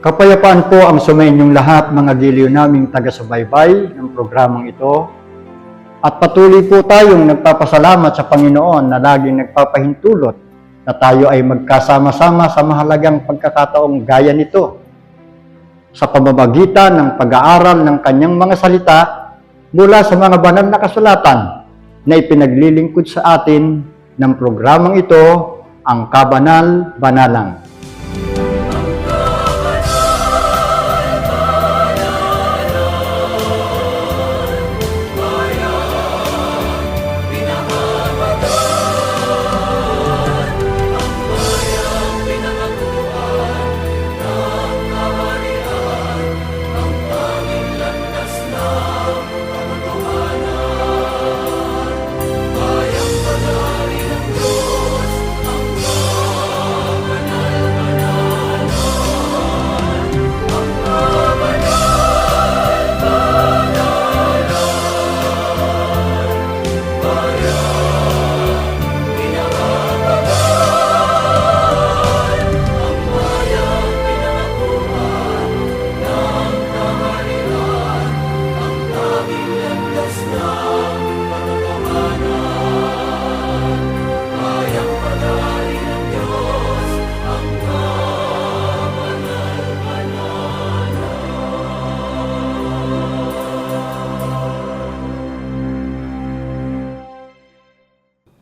Kapayapaan po ang sumainyong lahat, mga giliw naming taga-subaybay ng programang ito. At patuloy po tayong nagpapasalamat sa Panginoon na laging nagpapahintulot na tayo ay magkasama-sama sa mahalagang pagkakataong gaya nito sa pamamagitan ng pag-aaral ng kanyang mga salita mula sa mga banal na kasulatan na ipinaglilingkod sa atin ng programang ito, ang Kabanal-Banalan.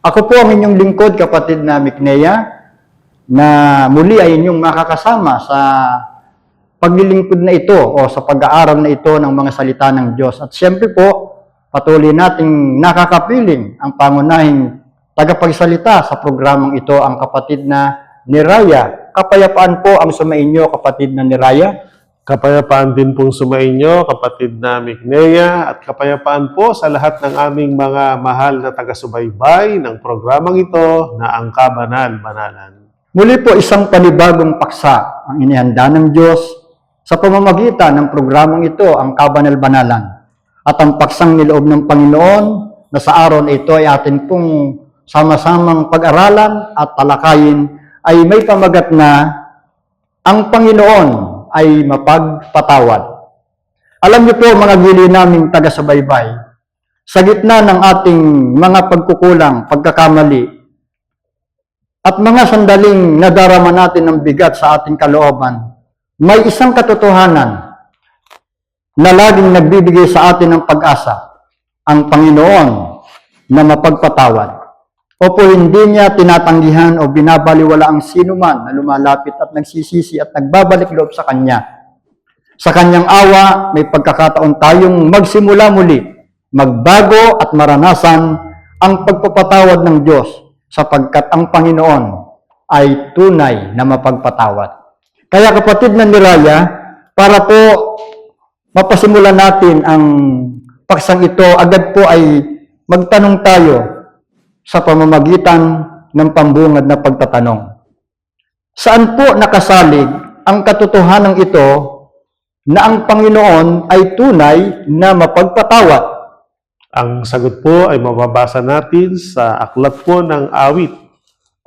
Ako po ang inyong lingkod, kapatid na Miknea, na muli ay inyong makakasama sa paglilingkod na ito o sa pag-aaral na ito ng mga salita ng Diyos. At siyempre po, patuloy nating nakakapiling ang pangunahing tagapagsalita sa programang ito, ang kapatid na Niraya. Kapayapaan po ang sumainyo, kapatid na Niraya. Kapayapaan din pong sumainyo, kapatid na Miknea, at kapayapaan po sa lahat ng aming mga mahal na taga-subaybay ng programang ito na ang Kabanal-Banalan. Muli po isang panibagong paksa ang inihanda ng Diyos sa pamamagitan ng programang ito, ang Kabanal-Banalan. At ang paksang niloob ng Panginoon na sa araw na ito ay atin pong sama-samang pag-aralan at talakayin ay may pamagat na ang Panginoon ay mapagpatawad. Alam niyo po, mga giliw naming taga-subaybay, sa gitna ng ating mga pagkukulang, pagkakamali, at mga sandaling nadarama natin ng bigat sa ating kalooban, may isang katotohanan na laging nagbibigay sa atin ng pag-asa, ang Panginoon na mapagpatawad. Opo, hindi niya tinatanggihan o binabaliwala ang sino man na lumalapit at nagsisisi at nagbabalik loob sa Kanya. Sa Kanyang awa, may pagkakataon tayong magsimula muli, magbago at maranasan ang pagpapatawad ng Diyos sapagkat ang Panginoon ay tunay na mapagpatawad. Kaya kapatid na Niraya, para po mapasimulan natin ang paksang ito, agad po ay magtanong tayo sa pamamagitan ng pambungad na pagtatanong. Saan po nakasalig ang katotohanan ito na ang Panginoon ay tunay na mapagpatawad? Ang sagot po ay mababasa natin sa aklat po ng Awit.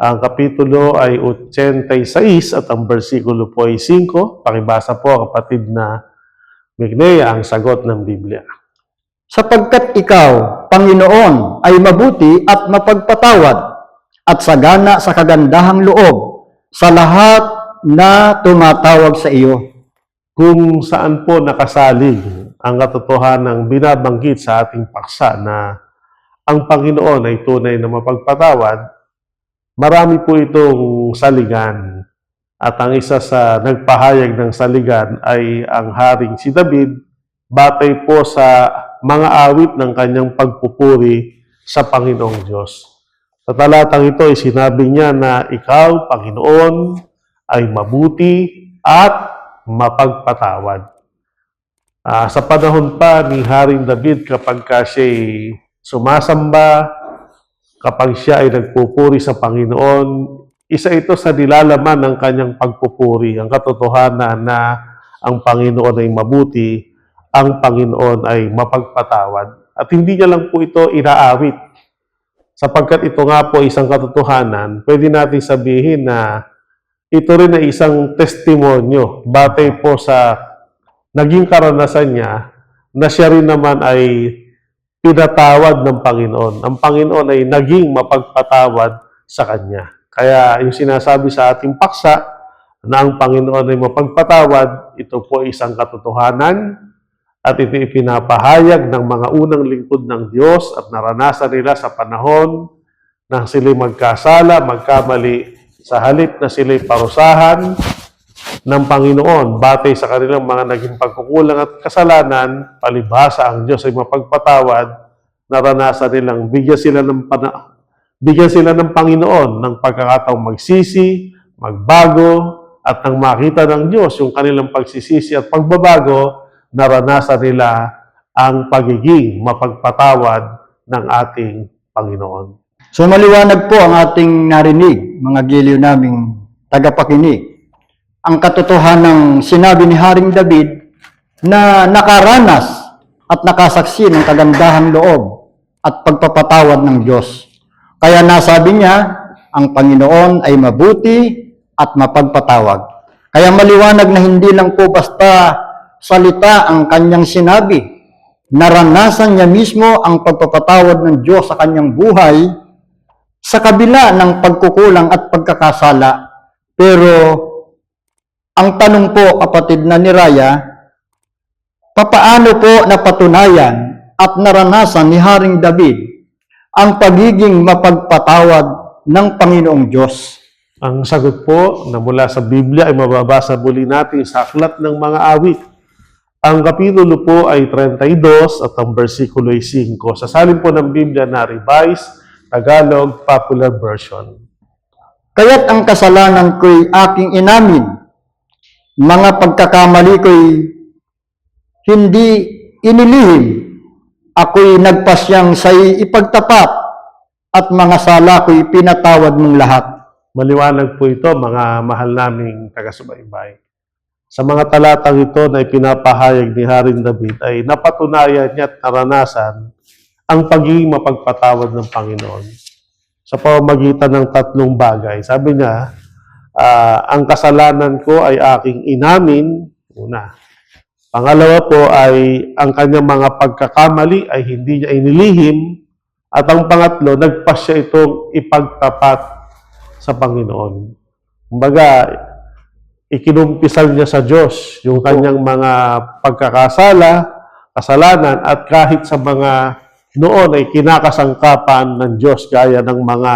Ang kapitulo ay 86 at ang bersikulo po ay 5. Pakibasa po, kapatid na Miknea, ang sagot ng Biblia. Sapagkat ikaw, Panginoon, ay mabuti at mapagpatawad at sagana sa kagandahang loob sa lahat na tumatawag sa iyo. Kung saan po nakasalig ang katotohanang binabanggit sa ating paksa na ang Panginoon ay tunay na mapagpatawad, marami po itong saligan. At ang isa sa nagpahayag ng saligan ay ang Haring si David, batay po sa mga awit ng kanyang pagpupuri sa Panginoong Diyos. Sa talatang ito ay sinabi niya na ikaw, Panginoon, ay mabuti at mapagpatawad. Sa panahon pa ni Haring David, kapag siya'y sumasamba, kapag siya ay nagpupuri sa Panginoon, isa ito sa nilalaman ng kanyang pagpupuri, ang katotohanan na ang Panginoon ay mabuti, ang Panginoon ay mapagpatawad. At hindi niya lang po ito inaawit. Sapagkat ito nga po isang katotohanan, pwede natin sabihin na ito rin ay isang testimonyo batay po sa naging karanasan niya na siya rin naman ay pinatawad ng Panginoon. Ang Panginoon ay naging mapagpatawad sa kanya. Kaya yung sinasabi sa ating paksa na ang Panginoon ay mapagpatawad, ito po ay isang katotohanan at ito ipinapahayag ng mga unang lingkod ng Diyos at naranasan nila sa panahon na sila'y magkasala, magkamali, sa halip na sila'y parusahan ng Panginoon batay sa kanilang mga naging pagkukulang at kasalanan, palibhasa ang Diyos ay mapagpatawad, naranasan nilang bigyan sila ng Panginoon ng pagkakataong magsisi, magbago, at nang makita ng Diyos yung kanilang pagsisisi at pagbabago, naranasan nila ang pagiging mapagpatawad ng ating Panginoon. So maliwanag po ang ating narinig, mga giliw naming tagapakinig. Ang katotohanan ng sinabi ni Haring David na nakaranas at nakasaksi ng kagandahang loob at pagpapatawad ng Diyos. Kaya nasabi niya, ang Panginoon ay mabuti at mapagpatawad. Kaya maliwanag na hindi lang po basta salita ang kanyang sinabi. Naranasan niya mismo ang pagpapatawad ng Diyos sa kanyang buhay sa kabila ng pagkukulang at pagkakasala. Pero ang tanong po, kapatid na ni Raya, papaano po napatunayan at naranasan ni Haring David ang pagiging mapagpatawad ng Panginoong Diyos? Ang sagot po na mula sa Biblia ay mababasa muli natin sa Aklat ng Mga Awit. Ang kapitulo po ay 32 at ang versikulo ay 5. Sa salin po ng Biblia na Revised Tagalog Popular Version. Kaya't ang kasalanan ko'y aking inamin, mga pagkakamali ko'y hindi inilihim, ako'y nagpasyang sa'y ipagtapat, at mga sala ko'y pinatawad mong lahat. Maliwanag po ito, mga mahal naming taga-subaybay. Sa mga talatang ito na ipinapahayag ni Haring David ay napatunayan niya at naranasan ang pagiging mapagpatawad ng Panginoon sa pamamagitan ng tatlong bagay. Sabi niya, ang kasalanan ko ay aking inamin, una. Pangalawa po ay ang kanyang mga pagkakamali ay hindi niya inilihim. At ang pangatlo, nagpasya itong ipagtapat sa Panginoon. Kumbaga, ikinumpisal niya sa Diyos yung kanyang mga pagkakasala, kasalanan, at kahit sa mga noon ay kinakasangkapan ng Diyos gaya ng mga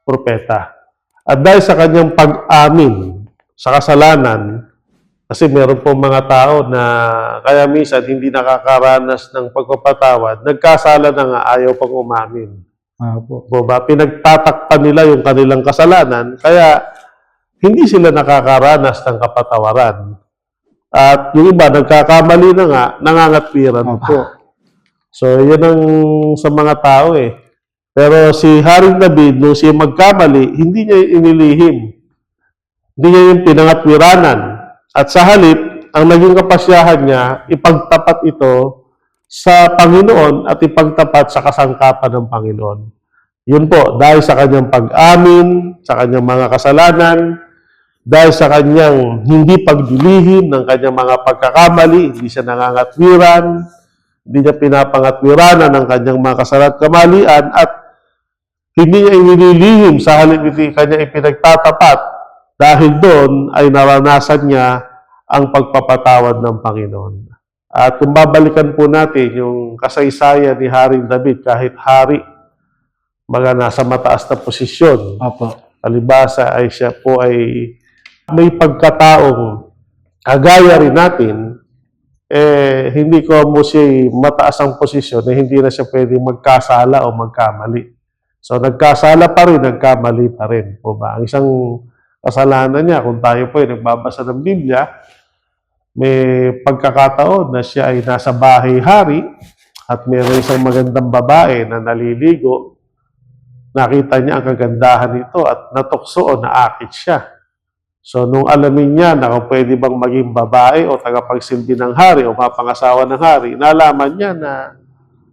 propeta. At dahil sa kanyang pag-amin sa kasalanan, kasi meron pong mga tao na kaya minsan hindi nakakaranas ng pagpapatawad, nagkasala na nga ayaw pang umamin. Pinagtatakpan nila yung kanilang kasalanan, kaya hindi sila nakakaranas ng kapatawaran. At yung iba, nagkakamali na nga, nangangatwiran po. So, yun ang sa mga tao eh. Pero si Haring David, nung siya magkamali, hindi niya inilihim. Hindi niya yung pinangatwiranan. At sa halip, ang naging kapasyahan niya, ipagtapat ito sa Panginoon at ipagtapat sa kasangkapan ng Panginoon. Yun po, dahil sa kanyang pag-amin, sa kanyang mga kasalanan, dahil sa kanyang hindi pagdilihim ng kanyang mga pagkakamali, hindi siya nangangatwiran, hindi niya pinapangatwiranan ng kanyang mga kasalanan at kamalian, at hindi niya inililihim sa halip iti kanya ipinagtatapat, dahil doon ay naranasan niya ang pagpapatawad ng Panginoon. At kung babalikan po natin yung kasaysayan ni Haring David, kahit hari, mga nasa mataas na posisyon, palibhasa ay siya po ay may pagkataong kagaya rin natin, hindi ko mo siya mataas ang posisyon na hindi na siya pwedeng magkasala o magkamali. So, nagkasala pa rin, nagkamali pa rin. Po ba? Ang isang kasalanan niya, kung tayo po ay nagbabasa ng Biblia, may pagkakataon na siya ay nasa bahay-hari at mayroon isang magandang babae na naliligo. Nakita niya ang kagandahan nito at natukso o naakit siya. So, nung alamin niya na kung pwede bang maging babae o tagapagsilbi ng hari o mapangasawa ng hari, nalaman niya na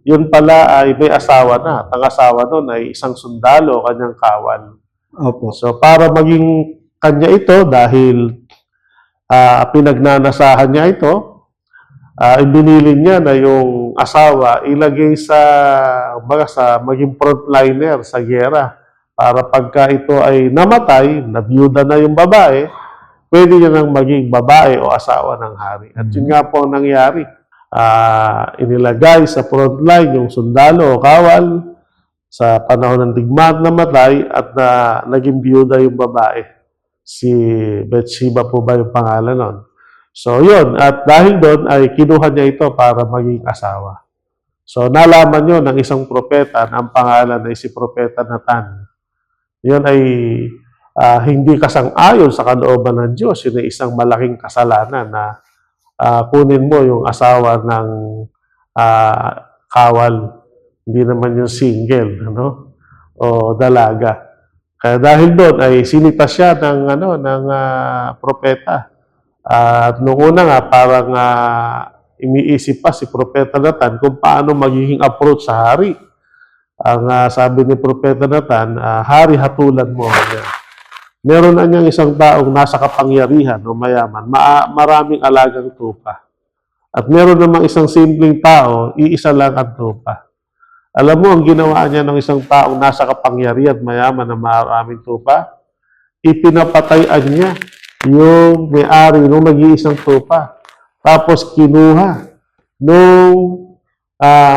yun pala ay may asawa na. Ang asawa nun ay isang sundalo o kanyang kawal. So, para maging kanya ito dahil pinagnanasahan niya ito. Ibinilin niya na yung asawa ilagay sa maging frontliner sa giyera para pagka ito ay namatay, nabiyuda na yung babae, pwede niya nang maging babae o asawa ng hari. At yun nga po ang nangyari. Inilagay sa frontline yung sundalo o kawal sa panahon ng digmaan namatay at naging biyuda yung babae. Si Bathsheba po ba yung pangalan nun? So, yun. At dahil doon, ay kinuha niya ito para maging asawa. So, nalaman nyo ng isang propeta na ang pangalan ay si Propeta Nathan. Yun ay hindi kasang-ayon sa kalooban ng Diyos. Yun ay isang malaking kasalanan na kunin mo yung asawa ng kawal. Hindi naman yung single, o dalaga. Kaya dahil doon ay sinita siya ng propeta. At noong una nga, parang iniisip pa si Propeta Nathan kung paano magiging approach sa hari. Ang sabi ni Propeta Nathan, hari, hatulan mo. Meron na niyang isang taong nasa kapangyarihan o mayaman, maraming alagang tupa. At meron namang isang simpleng tao, iisa lang ang tupa. Alam mo, ang ginawa niya ng isang taong nasa kapangyarihan, mayaman na maraming tupa, ipinapatayan niya yung may-ari nung nag-iisang tupa. Tapos kinuha nung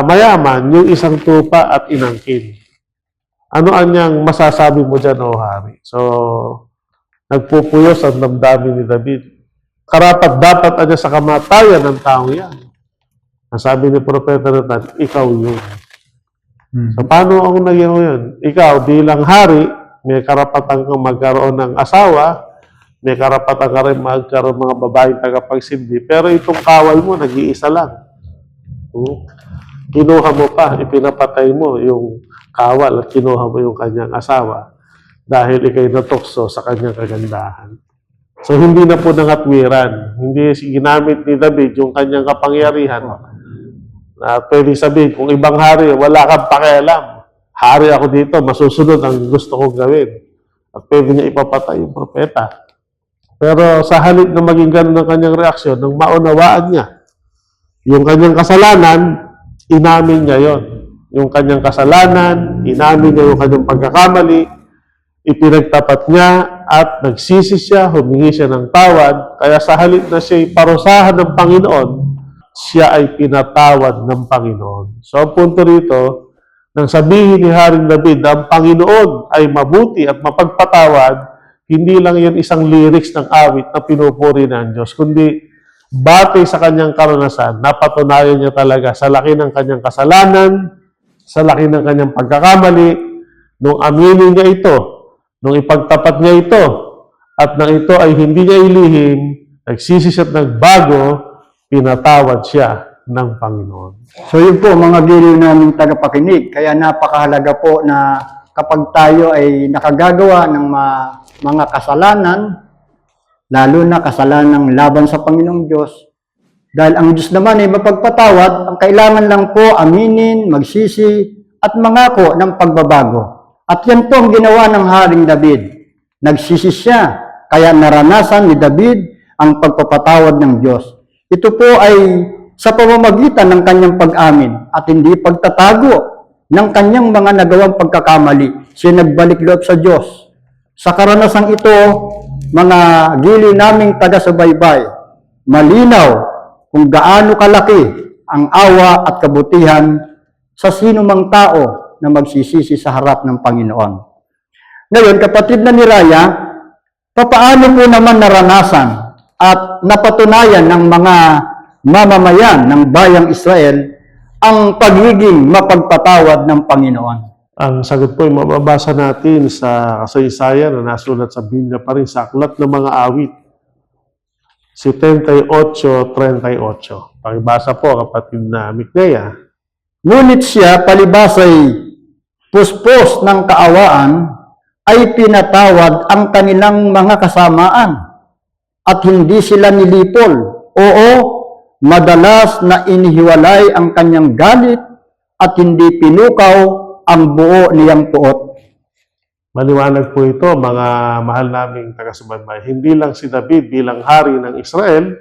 mayaman yung isang tupa at inangkin. Ano anyang masasabi mo dyan, o hari? So, nagpupuyos ang damdamin ni David. Karapat-dapat anya sa kamatayan ng taong yan. Ang sabi ni Propeta Nathan, ikaw yun. So, paano ang naging yun? Ikaw, bilang hari, may karapatan kang magkaroon ng asawa, may karapatan ka rin magkaroon mga babaeng tagapagsilbi, pero itong kawal mo, nag-iisa lang. Kinuha mo pa, ipinapatay mo yung kawal at kinuha mo yung kanyang asawa dahil ikay natukso sa kanyang kagandahan. So, hindi na po nangatwiran. Hindi ginamit ni David yung kanyang kapangyarihan. Pwede sabihin, kung ibang hari, wala kang pakialam. Hari ako dito, masusunod ang gusto kong gawin. At pwede niya ipapatay yung propeta. Pero sa halip na maging ganun ang kanyang reaksyon, nang maunawaan niya yung kanyang kasalanan, inamin niya yon. Yung kanyang kasalanan, inamin niya yung kanyang pagkakamali, ipinagtapat niya at nagsisi siya, humingi siya ng tawad. Kaya sa halip na siya'y parusahan ng Panginoon, siya ay pinatawad ng Panginoon. So ang punto rito, nang sabihin ni Haring David na ang Panginoon ay mabuti at mapagpatawad, hindi lang yan isang lyrics ng awit na pinupuri ng Diyos, kundi batay sa kanyang karanasan, napatunayan niya talaga sa laki ng kanyang kasalanan, sa laki ng kanyang pagkakamali, nung aminin niya ito, nung ipagtapat niya ito, at nang ito ay hindi niya ilihim, nagsisi siya at nagbago, pinatawad siya ng Panginoon. So yun po mga giliw naming tagapakinig. Kaya napakahalaga po na kapag tayo ay nakagagawa ng mga kasalanan, lalo na kasalanan laban sa Panginoong Diyos, dahil ang Diyos naman ay mapagpatawad, ang kailangan lang po aminin, magsisi, at mangako ng pagbabago. At yan po ang ginawa ng Haring David. Nagsisi siya, kaya naranasan ni David ang pagpapatawad ng Diyos. Ito po ay sa pamamagitan ng kanyang pag-amin at hindi pagtatago ng kanyang mga nagawang pagkakamali. Siya nagbalik loob sa Diyos. Sa karanasang ito, mga giliw naming taga-subaybay, malinaw kung gaano kalaki ang awa at kabutihan sa sino mang tao na magsisisi sa harap ng Panginoon. Ngayon, kapatid na ni Raya, papaano po naman naranasan at napatunayan ng mga mamamayan ng bayang Israel ang pagiging mapagpatawad ng Panginoon? Ang sagot po ay mababasa natin sa kasaysayan na nasulat sa Biblia pa rin sa Aklat ng Mga Awit, 78:38. Pakibasa po, kapatid na Miknea. Ngunit siya, palibasay puspos ng kaawaan, ay pinatawad ang kanilang mga kasamaan at hindi sila nilipol. Oo, madalas na inihiwalay ang kanyang galit at hindi pinukaw ang buo niyang puot. Maliwanag po ito, mga mahal naming taga-subaybay. Hindi lang si David bilang hari ng Israel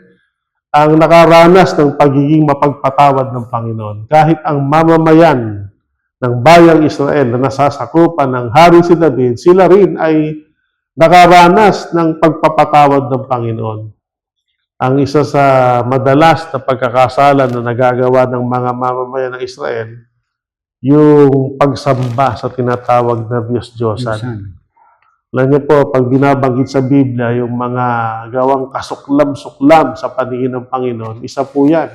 ang nakaranas ng pagiging mapagpatawad ng Panginoon. Kahit ang mamamayan ng bayang Israel na nasasakupan ng hari si David, sila rin ay nakaranas ng pagpapatawad ng Panginoon. Ang isa sa madalas na pagkakasala na nagagawa ng mga mamamayan ng Israel, yung pagsamba sa tinatawag na Diyos-Diyosan. Alam niyo po, pag binabanggit sa Biblia, yung mga gawang kasuklam-suklam sa paningin ng Panginoon, isa po yan.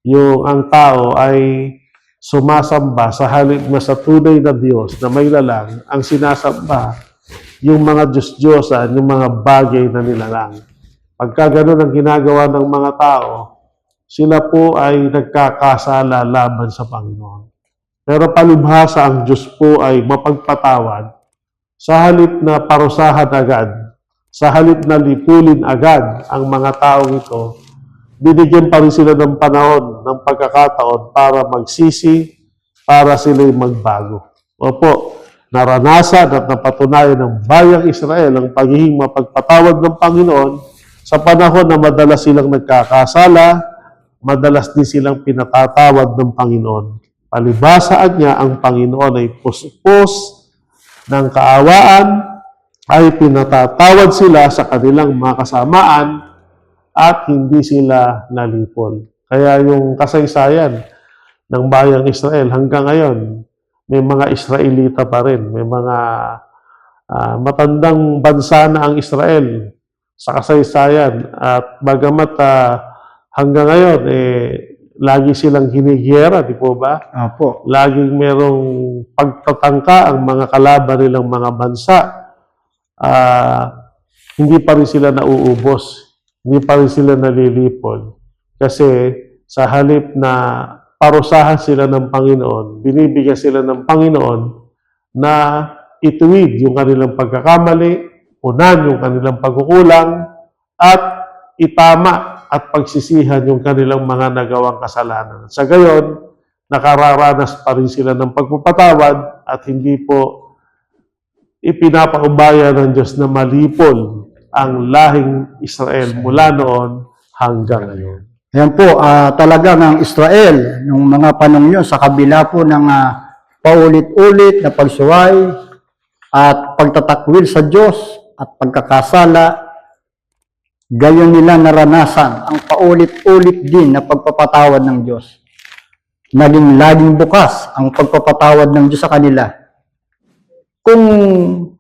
Yung ang tao ay sumasamba sa halip na sa tunay na Diyos na may lalang, ang sinasamba, yung mga Diyos-Diyosan, yung mga bagay na nilalang. Pagka ganun ang ginagawa ng mga tao, sila po ay nagkakasala laban sa Panginoon. Pero palibhasa ang Diyos po ay mapagpatawad sa halip na parusahan agad, sa halip na lipulin agad ang mga taong ito, binigyan pa rin sila ng panahon, ng pagkakataon para magsisi, para sila'y magbago. Opo, naranasan at napatunayan ng bayang Israel ang pagiging mapagpatawad ng Panginoon sa panahon na madalas silang nagkakasala, madalas din silang pinatatawad ng Panginoon. Palibhasaan niya, ang Panginoon ay puspos ng kaawaan, ay pinatatawad sila sa kanilang mga kasamaan at hindi sila nalipol. Kaya yung kasaysayan ng bayang Israel hanggang ngayon, may mga Israelita pa rin, may mga matandang bansa na ang Israel sa kasaysayan. At bagamat hanggang ngayon, lagi silang hinigera, di po ba? Opo. Laging merong pagtatangka ang mga kalaban nilang mga bansa. Hindi pa rin sila nauubos. Hindi pa rin sila nalilipol. Kasi sa halip na parusahan sila ng Panginoon, binibigyan sila ng Panginoon na ituwid yung kanilang pagkakamali, unan yung kanilang pagkukulang, at itama at pagsisihan yung kanilang mga nagawang kasalanan. Sa gayon, nakararanas pa rin sila ng pagpapatawad at hindi po ipinapaubaya ng Diyos na malipol ang lahing Israel mula noon hanggang ngayon. Ayan po, talaga ng Israel, nung mga panong yun, sa kabila po ng paulit-ulit na pagsuway at pagtatakwil sa Diyos at pagkakasala, gayon nila naranasan ang paulit-ulit din na pagpapatawad ng Diyos. Naging laging bukas ang pagpapatawad ng Diyos sa kanila. Kung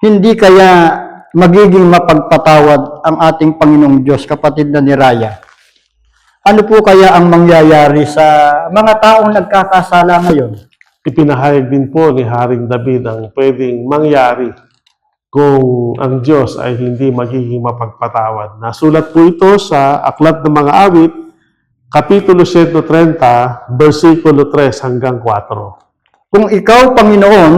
hindi kaya magiging mapagpatawad ang ating Panginoong Diyos, kapatid na ni Raya, ano po kaya ang mangyayari sa mga taong nagkakasala ngayon? Ipinahayag din po ni Haring David ang pwedeng mangyari kung ang Diyos ay hindi magiging mapagpatawad. Nasulat po ito sa Aklat ng Mga Awit, Kapitulo 130, versikulo 3 hanggang 4. Kung ikaw, Panginoon,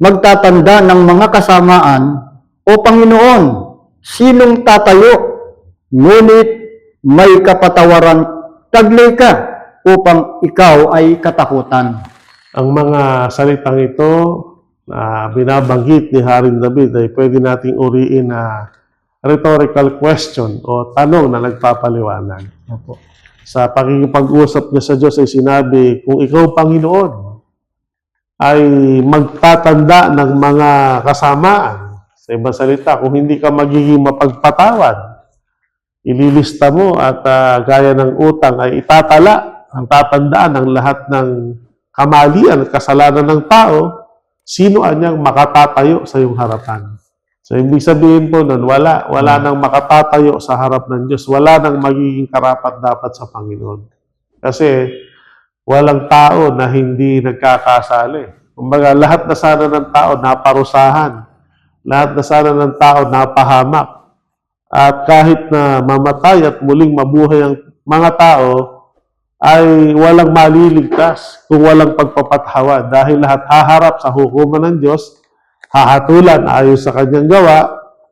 magtatanda ng mga kasamaan, o Panginoon, sinong tatayo? Ngunit may kapatawaran, taglay ka, upang ikaw ay katakutan. Ang mga salitang ito na binabanggit ni Haring David ay pwede nating uriin na rhetorical question o tanong na nagpapaliwanag. Opo. Sa pakikipag-usap niya sa Diyos ay sinabi, kung ikaw, Panginoon, ay magtatanda ng mga kasamaan, sa ibang salita, kung hindi ka magiging mapagpatawad, ililista mo at gaya ng utang ay itatala ang tatandaan ng lahat ng kamalian at kasalanan ng tao, sino anyang makatatayo sa iyong harapan? So, ibig sabihin po nun, wala nang makatatayo sa harap ng Diyos. Wala nang magiging karapat-dapat sa Panginoon. Kasi, walang tao na hindi nagkakasali. Kumbaga, lahat na sana ng tao naparusahan. Lahat na sana ng tao napahamak. At kahit na mamatay at muling mabuhay ang mga tao, ay walang maliligtas kung walang pagpapatawad. Dahil lahat haharap sa hukuman ng Diyos, hahatulan ayon sa kanyang gawa,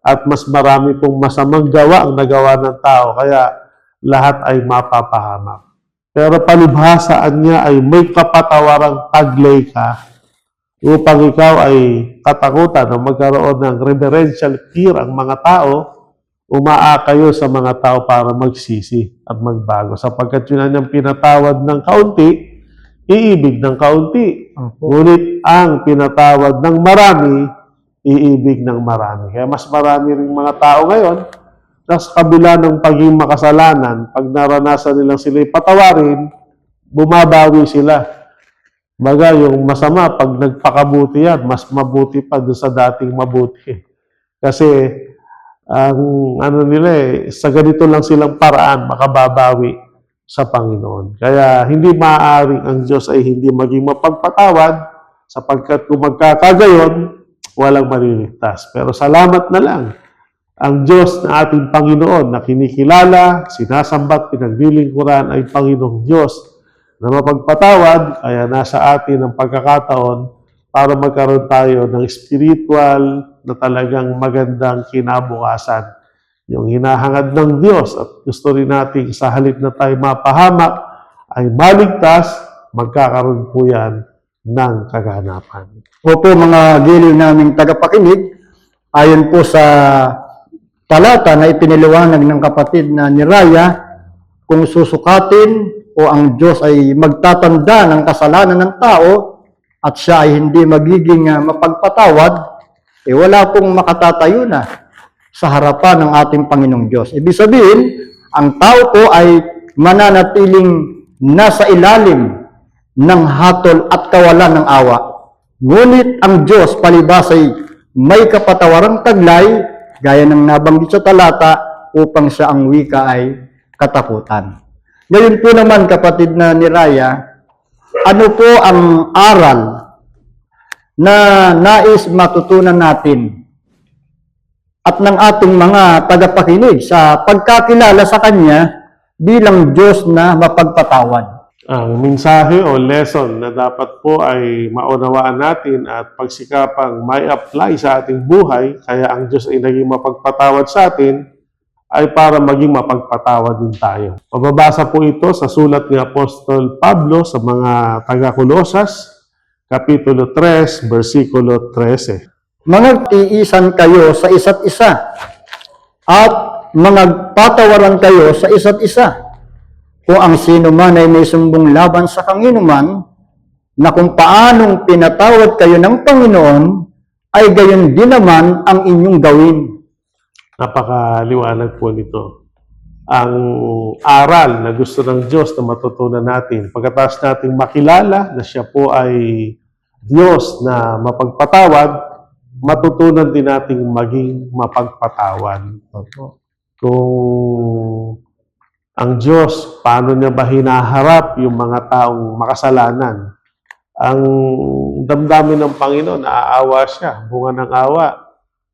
at mas marami pong masamang gawa ang nagawa ng tao, kaya lahat ay mapapahamak. Pero palibhasaan niya ay may kapatawarang taglay ka upang ikaw ay katakutan o magkaroon ng reverential fear ang mga tao, umaakayo sa mga tao para magsisi at magbago. Sapagkat yun ang pinatawad ng kaunti, iibig ng kaunti. Ngunit ang pinatawad ng marami, iibig ng marami. Kaya mas marami rin mga tao ngayon na sa kabila ng pagiging makasalanan, pag naranasan nilang sila'y patawarin, bumabawi sila. Baga, yung masama, pag nagpakabuti yan, mas mabuti pa doon sa dating mabuti. Kasi, ang ano nila sa ganito lang silang paraan, makababawi sa Panginoon. Kaya, hindi maaaring ang Diyos ay hindi maging mapagpatawad, sapagkat kung magkakagayon, walang maliligtas. Pero salamat na lang, ang Diyos na ating Panginoon na kinikilala, sinasambat, pinaglilingkuran ay Panginoong Diyos na mapagpatawad, kaya nasa atin ang pagkakataon para magkaroon tayo ng spiritual na talagang magandang kinabukasan. Yung hinahangad ng Diyos at gusto rin natin sa halip na tayo mapahamak ay maligtas, magkakaroon po yan ng kaganapan. Opo, mga giliw naming tagapakinig, ayon po sa talata na ipiniliwanag ng kapatid na ni Raya, kung susukatin o ang Diyos ay magtatanda ng kasalanan ng tao at siya ay hindi magiging mapagpatawad, wala pong makatatayo na sa harapan ng ating Panginoong Diyos. Ibig sabihin, ang tao po ay mananatiling nasa ilalim ng hatol at kawalan ng awa. Ngunit ang Diyos palibas ay may kapatawarang taglay, gaya ng nabanggit sa talata, upang siya ang wika ay katakutan. Ngayon po naman, kapatid na ni Raya, ano po ang aral na nais matutunan natin at ng ating mga tagapakinig sa pagkakilala sa Kanya bilang Diyos na mapagpatawad? Ang mensahe o lesson na dapat po ay maunawaan natin at pagsikapang may apply sa ating buhay, kaya ang Diyos ay naging mapagpatawad sa atin, ay para maging mapagpatawad din tayo. Mababasa po ito sa sulat ni Apostol Pablo sa mga taga-Kolosas, Kapitulo 3, versikulo 13. Magtiisan kayo sa isa't isa at magpatawaran kayo sa isa't isa. Kung ang sino man ay may sumbong laban sa kanginuman, na kung paanong pinatawad kayo ng Panginoon, ay gayon din naman ang inyong gawin. Napakaliwanag po nito. Ang aral na gusto ng Diyos na matutunan natin, pagkatapos nating makilala na siya po ay Diyos na mapagpatawad, matutunan din nating maging mapagpatawad. Kung ang Diyos, paano niya ba hinaharap yung mga taong makasalanan? Ang damdamin ng Panginoon, naaawa siya, bunga ng awa.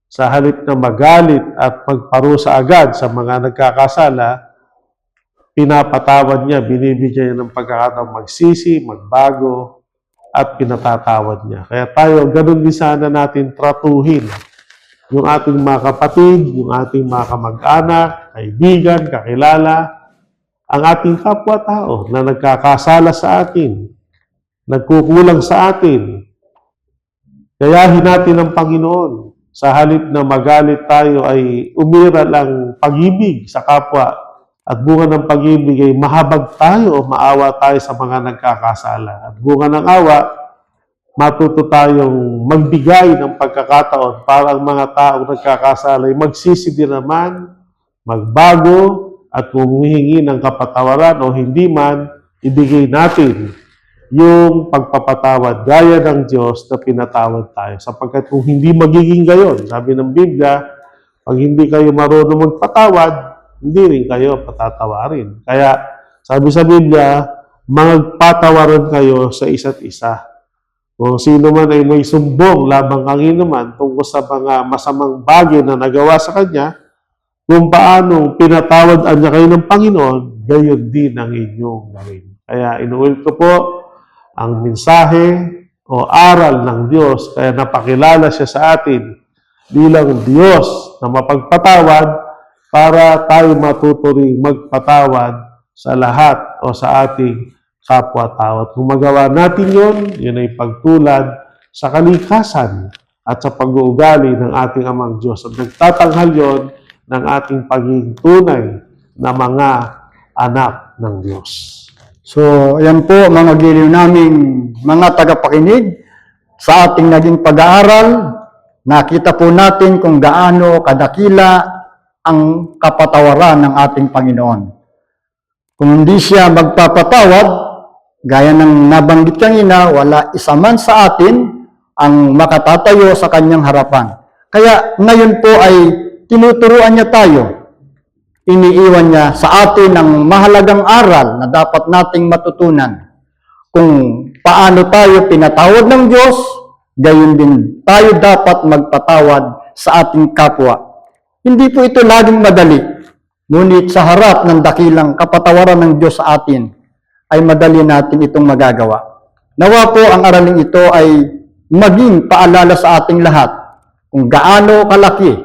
Sa halip na magalit at magparusa agad sa mga nagkakasala, pinapatawad niya, binibigyan niya ng pagkakataong magsisi, magbago, at pinatatawad niya. Kaya tayo, ganun din sana natin tratuhin yung ating mga kapatid, yung ating mga kamag-anak, kaibigan, kakilala, ang ating kapwa-tao na nagkakasala sa atin, nagkukulang sa atin. Gayahin natin ang Panginoon. Sa halip na magalit tayo ay umiral ang pag-ibig sa kapwa at bunga ng pag-ibig ay mahabag tayo o maawa tayo sa mga nagkakasala. At bunga ng awa, matuto tayong magbigay ng pagkakataon para ang mga taong nagkakasala ay magsisi din naman, magbago, at kung humingi ng kapatawaran o hindi man, ibigay natin yung pagpapatawad gaya ng Diyos na pinatawad tayo. Sapagkat kung hindi magiging gayon, sabi ng Biblia, pag hindi kayo marunong magpatawad, hindi rin kayo patatawarin. Kaya sabi sa Biblia, magpatawaran kayo sa isa't isa. Kung sino man ay may sumbong labang kanginuman tungkol sa mga masamang bagay na nagawa sa kanya, kung paano pinatawad niya kayo ng Panginoon, gayon din ang inyong gawin. Kaya inuulit ko po, ang mensahe o aral ng Diyos, kaya napakilala siya sa atin bilang Diyos na mapagpatawad para tayo matuto ring magpatawad sa lahat o sa ating kapwa-tao. At kung magawa natin yun ay pagtulad sa kalikasan at sa pag-uugali ng ating Amang Diyos. At nagtatanghal yon ng ating pagiging tunay na mga anak ng Diyos. So, ayan po mga giliw naming mga tagapakinig sa ating naging pag-aaral. Nakita po natin kung gaano kadakila ang kapatawaran ng ating Panginoon. Kung hindi siya magpapatawad, gaya ng nabanggit kanina, wala isa man sa atin ang makatatayo sa kanyang harapan. Kaya ngayon po ay tinuturuan niya tayo. Iniiwan niya sa atin ang mahalagang aral na dapat nating matutunan. Kung paano tayo pinatawad ng Diyos, gayon din tayo dapat magpatawad sa ating kapwa. Hindi po ito laging madali, ngunit sa harap ng dakilang kapatawaran ng Diyos sa atin, ay madali natin itong magagawa. Nawa po ang araling ito ay maging paalala sa ating lahat kung gaano kalaki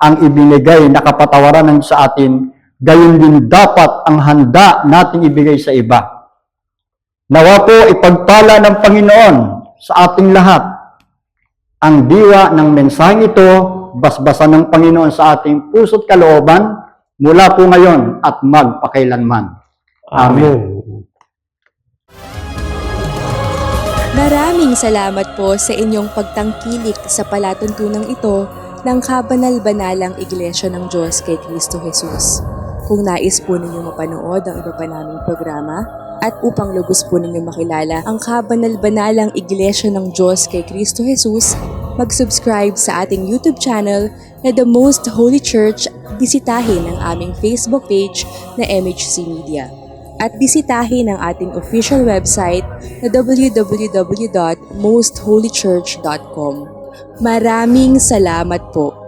ang ibinigay na kapatawaran ng sa atin, gayon din dapat ang handa nating ibigay sa iba. Nawa po ipagpala ng Panginoon sa ating lahat ang diwa ng mensaheng ito, basbasan ng Panginoon sa ating puso't kalooban, mula po ngayon at magpakailanman. Amen. Maraming salamat po sa inyong pagtangkilik sa palatuntunang ito ng Kabanal-Banalang Iglesia ng Diyos kay Kristo Jesus. Kung nais po ninyong mapanood ang iba pa naming programa at upang lubos po ninyong makilala ang Kabanal-Banalang Iglesia ng Diyos kay Kristo Jesus, mag-subscribe sa ating YouTube channel na The Most Holy Church, bisitahin ang aming Facebook page na MHC Media. At bisitahin ang ating official website na www.mostholychurch.com. Maraming salamat po.